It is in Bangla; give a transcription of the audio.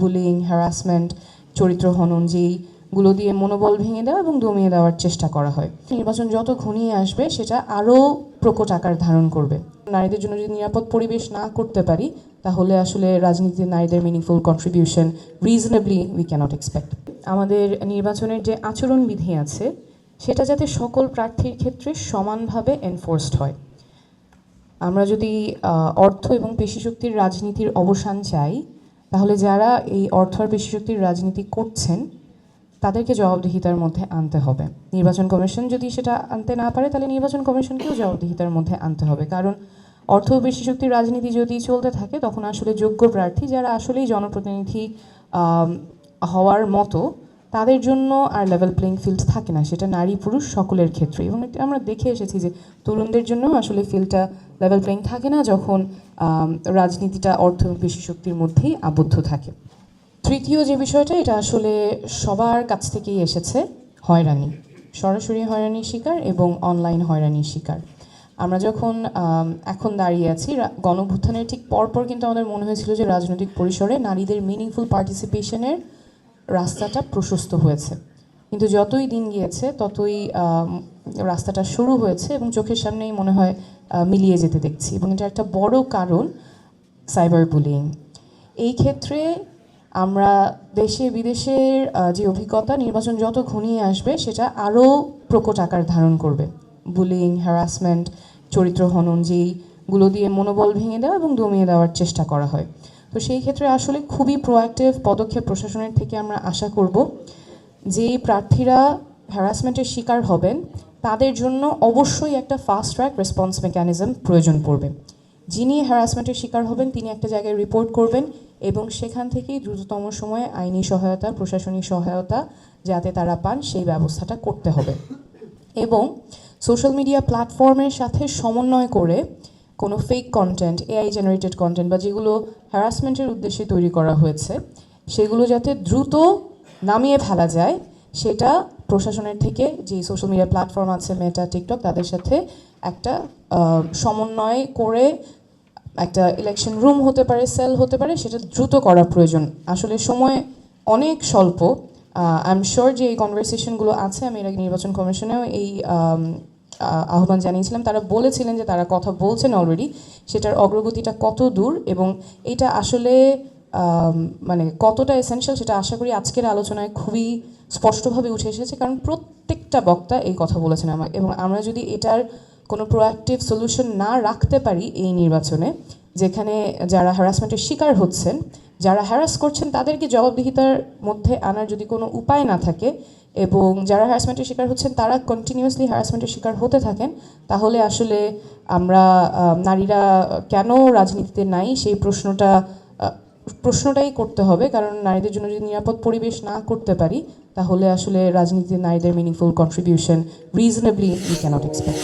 বুলিং, হ্যারাসমেন্ট, চরিত্র হনন যেইগুলো দিয়ে মনোবল ভেঙে দেওয়া এবং দমিয়ে দেওয়ার চেষ্টা করা হয়। নির্বাচন যত ঘনিয়ে আসবে সেটা আরও প্রকট আকার ধারণ করবে। নারীদের জন্য যদি নিরাপদ পরিবেশ না করতে পারি তাহলে আসলে রাজনীতিতে নারীদের meaningful contribution reasonably we can't expect. আমাদের নির্বাচনের যে আচরণবিধি আছে সেটা যাতে সকল প্রার্থীর ক্ষেত্রে সমানভাবে এনফোর্সড হয়। আমরা যদি অর্থ এবং পেশিশক্তির রাজনীতির অবসান চাই তাহলে যারা এই অর্থ আর পেশিশক্তির রাজনীতি করছেন তাদেরকে জবাবদিহিতার মধ্যে আনতে হবে। নির্বাচন কমিশন যদি সেটা আনতে না পারে তাহলে নির্বাচন কমিশনকেও জবাবদিহিতার মধ্যে আনতে হবে, কারণ অর্থ ও পেশিশক্তির রাজনীতি যদি চলতে থাকে তখন আসলে যোগ্য প্রার্থী যারা আসলেই জনপ্রতিনিধি হওয়ার মতো তাদের জন্য আর লেভেল প্লেইং ফিল্ড থাকে না, সেটা নারী পুরুষ সকলের ক্ষেত্রে। এবং আমরা দেখে এসেছি যে তরুণদের জন্য আসলে ফিল্ডটা লেভেল প্লেইং থাকে না যখন রাজনীতিটা অর্থ এবং পেশিশক্তির মধ্যেই আবদ্ধ থাকে। তৃতীয় যে বিষয়টা, এটা আসলে সবার কাছ থেকেই এসেছে, হয়রানি, সরাসরি হয়রানির শিকার এবং অনলাইন হয়রানির শিকার। আমরা যখন এখন দাঁড়িয়ে আছি গণঅভ্যুত্থানের ঠিক পরপর কিন্তু আমাদের মনে হয়েছিল যে রাজনৈতিক পরিসরে নারীদের মিনিংফুল পার্টিসিপেশনের রাস্তাটা প্রশস্ত হয়েছে, কিন্তু যতই দিন গিয়েছে ততই রাস্তাটা শুরু হয়েছে এবং চোখের সামনেই মনে হয় মিলিয়ে যেতে দেখছি। এবং এটা একটা বড় কারণ সাইবার বুলিং। এই ক্ষেত্রে আমরা দেশে বিদেশের যে অভিজ্ঞতা, নির্বাচন যত ঘনিয়ে আসবে সেটা আরও প্রকট আকার ধারণ করবে। বুলিং, হ্যারাসমেন্ট, চরিত্র হনন যেইগুলো দিয়ে মনোবল ভেঙে দেওয়া এবং দমিয়ে দেওয়ার চেষ্টা করা হয়। তো সেই ক্ষেত্রে আসলে খুবই প্রোঅ্যাক্টিভ পদক্ষেপ প্রশাসনের থেকে আমরা আশা করব। যেই প্রার্থীরা হ্যারাসমেন্টের শিকার হবেন তাদের জন্য অবশ্যই একটা ফাস্ট ট্র্যাক রেসপন্স মেকানিজম প্রয়োজন পড়বে। যিনি হ্যারাসমেন্টের শিকার হবেন তিনি একটা জায়গায় রিপোর্ট করবেন এবং সেখান থেকেই দ্রুততম সময়ে আইনি সহায়তা, প্রশাসনিক সহায়তা যাতে তারা পান সেই ব্যবস্থাটা করতে হবে। এবং সোশ্যাল মিডিয়া প্ল্যাটফর্মের সাথে সমন্বয় করে কোনো fake content, AI generated content বা যেগুলো হ্যারাসমেন্টের উদ্দেশ্যে তৈরি করা হয়েছে সেগুলো যাতে দ্রুত নামিয়ে ফেলা যায়, সেটা প্রশাসনের থেকে যে সোশ্যাল মিডিয়া প্ল্যাটফর্ম আছে মেটা, টিকটক, তাদের সাথে একটা সমন্বয় করে একটা ইলেকশন রুম হতে পারে, সেল হতে পারে, সেটা দ্রুত করা প্রয়োজন। আসলে সময় অনেক স্বল্প। আই এম শিওর যে এই কনভারসেশনগুলো আছে, আমি এর আগে নির্বাচন কমিশনেও এই আহ্বান জানিয়েছিলাম, তারা বলেছিলেন যে তারা কথা বলছেন অলরেডি, সেটার অগ্রগতিটা কত দূর এবং এটা আসলে মানে কতটা এসেনশিয়াল সেটা আশা করি আজকের আলোচনায় খুবই স্পষ্টভাবে উঠে এসেছে, কারণ প্রত্যেকটা বক্তা এই কথা বলেছেন আমার। এবং আমরা যদি এটার কোনো প্রোঅ্যাক্টিভ সলিউশন না রাখতে পারি এই নির্বাচনে, যেখানে যারা হ্যারাসমেন্টের শিকার হচ্ছেন, যারা হ্যারাস করছেন তাদেরকে জবাবদিহিতার মধ্যে আনার যদি কোনো উপায় না থাকে এবং যারা হ্যারাসমেন্টের শিকার হচ্ছেন তারা কন্টিনিউয়াসলি হ্যারাসমেন্টের শিকার হতে থাকেন, তাহলে আসলে আমরা নারীরা কেন রাজনীতিতে নাই সেই প্রশ্নটাই করতে হবে। কারণ নারীদের জন্য যদি নিরাপদ পরিবেশ না করতে পারি তাহলে আসলে রাজনীতিতে নারীদের meaningful contribution reasonably we can't expect.